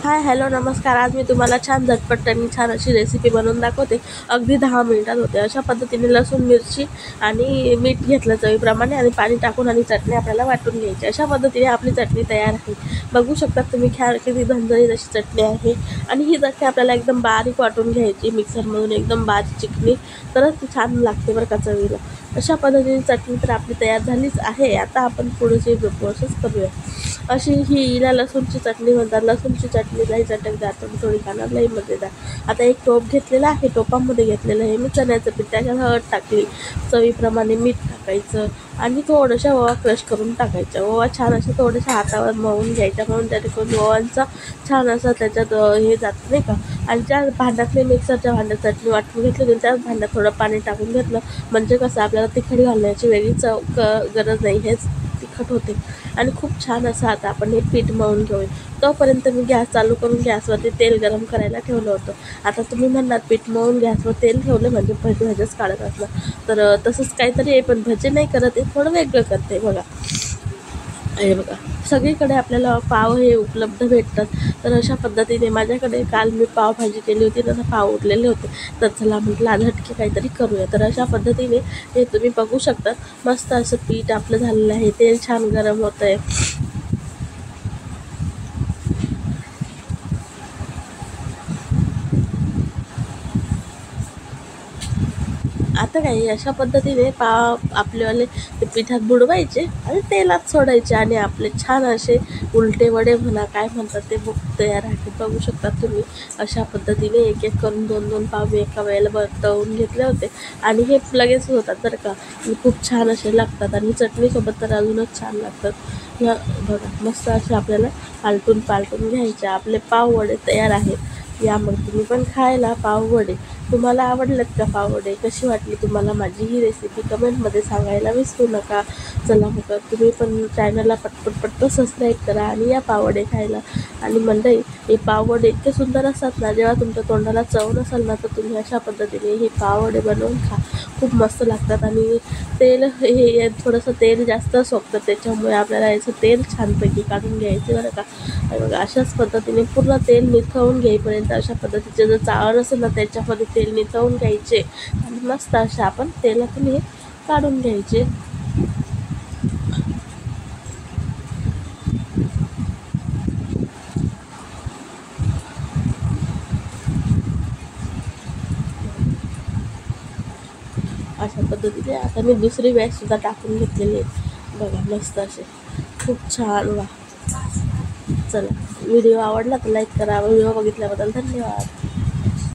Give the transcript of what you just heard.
Hi hello नमस्कार. आज मी तुम्हाला छान झटपट आणि छान अशी रेसिपी बनवून दाखवते. अगदी 10 मिनिटात होते. अशा पद्धतीने लसूण मिरची आणि मीठ घेतलं चवीप्रमाणे आणि पाणी टाकून आणि चटणी आपल्याला वाटून घ्यायची. अशा पद्धतीने आपली चटणी तयार आहे. बघू शकता तुम्ही किती झणझणीत अशी चटणी आहे. आणि ही चटणी आपल्याला एकदम बारीक वाटून घ्यायची मिक्सरमधून, एकदम बारीक चिकनी, तरच ती छान लागते बरं का चवीला. अशा पद्धतीने चटणी तर आपली तयार झालीच आहे. आता आपण पुढची प्रोसेस करूया. अशी ही हिला लसूणची चटणी म्हणतात. लसूणची चटणी लई चटकदार, थोडी खाणार लई मजेदार. आता एक टोप घेतलेला आहे. टोपामध्ये घेतलेलं आहे मी चण्याचं पीठ. त्याच्यात हळद टाकली, चवीप्रमाणे मीठ टाकायचं आणि थोडंसं ओवा क्रश करून टाकायचं. ओवा छान असं थोडंसं हातावर मळून घ्यायचा, म्हणून त्याच्याकडून ओवांचा छान असं त्याच्यात हे जात नाही का. आणि ज्या भांड्यातले मिक्सरच्या भांड्यात चटणी वाटून घेतली होती त्याच भांड्यात थोडं पाणी टाकून घेतलं, म्हणजे कसं आपल्याला तिखट घालण्याची वेगळी चव गरज नाही, हेच तिखट होते. आणि खूप छान असं आता आपण हे पीठ मळून घेऊया. तोपर्यंत मी गॅस चालू करून गॅसवरती तेल गरम करायला ठेवलं होतं. आता तुम्ही म्हणणार पीठ मळून गॅसवर तेल ठेवलं म्हणजे भजीच काढत असलं, तर तसंच काहीतरी आहे. पण भजी नाही करत, आहे थोडं वेगळं करते बघा. हे बघा, सगळीकडे आपल्याला पाव हे उपलब्ध भेटतात. तर अशा पद्धतीने माझ्याकडे काल मी पावभाजी केली होती, तर पाव उरलेले होते, तर चला म्हटलं आज हटके काहीतरी करूया. तर अशा पद्धतीने हे तुम्ही बघू शकता. मस्त असं पीठ आपलं झालेलं आहे. तेल छान गरम होतं आहे. आता काही अशा पद्धतीने पाव आपलेवाले ते पिठात बुडवायचे आणि तेलात सोडायचे आणि आपले छान असे उलटे वडे म्हणा काय म्हणतात ते तयार आहे. बघू शकता तुम्ही. अशा पद्धतीने एक एक करून 2-2 पाव मी एका वेळेला तळून घेतले होते आणि हे लगेच होतात बरं का. खूप छान असे लागतात आणि चटणीसोबत तर अजूनच छान लागतात. ह्या बघा, मस्त असे आपल्याला पालटून घ्यायचे. आपले पाव वडे तयार आहेत. या मग तुम्ही पण खायला पाववडे. तुम्हाला आवडलेत का पाववडे? कशी वाटली तुम्हाला माझी ही रेसिपी कमेंटमध्ये सांगायला विसरू नका. चला मग तुम्ही पण चॅनलला पटपट सबस्क्राईब करा आणि या पाववडे खायला. आणि मंडळी, हे पाववडे इतके सुंदर असतात ना, जेव्हा तुमच्या तोंडाला चव नसेल ना, तर तुम्ही अशा पद्धतीने हे पाववडे बनवून खा. खूप मस्त लागतात. आणि तेल हे थोडंसं तेल जास्त सोकतं, त्याच्यामुळे आपल्याला याचं तेल छानपैकी काढून घ्यायचं बरं का. बघा, अशाच पद्धतीने पूर्ण तेल निथळून घेईपर्यंत अशा पद्धतीचे जर चाळण असेल ना त्याच्यामध्ये तेल निथळून घ्यायचे आणि मस्त असे आपण तेलातून हे काढून घ्यायचे. अशा पद्धतीने आता मी दुसरी बॅचसुद्धा टाकून घेतलेली आहे बघा. मस्त असे खूप छान. वा, चला व्हिडिओ आवडला तर लाईक करा. व्हिडिओ बघितल्याबद्दल धन्यवाद.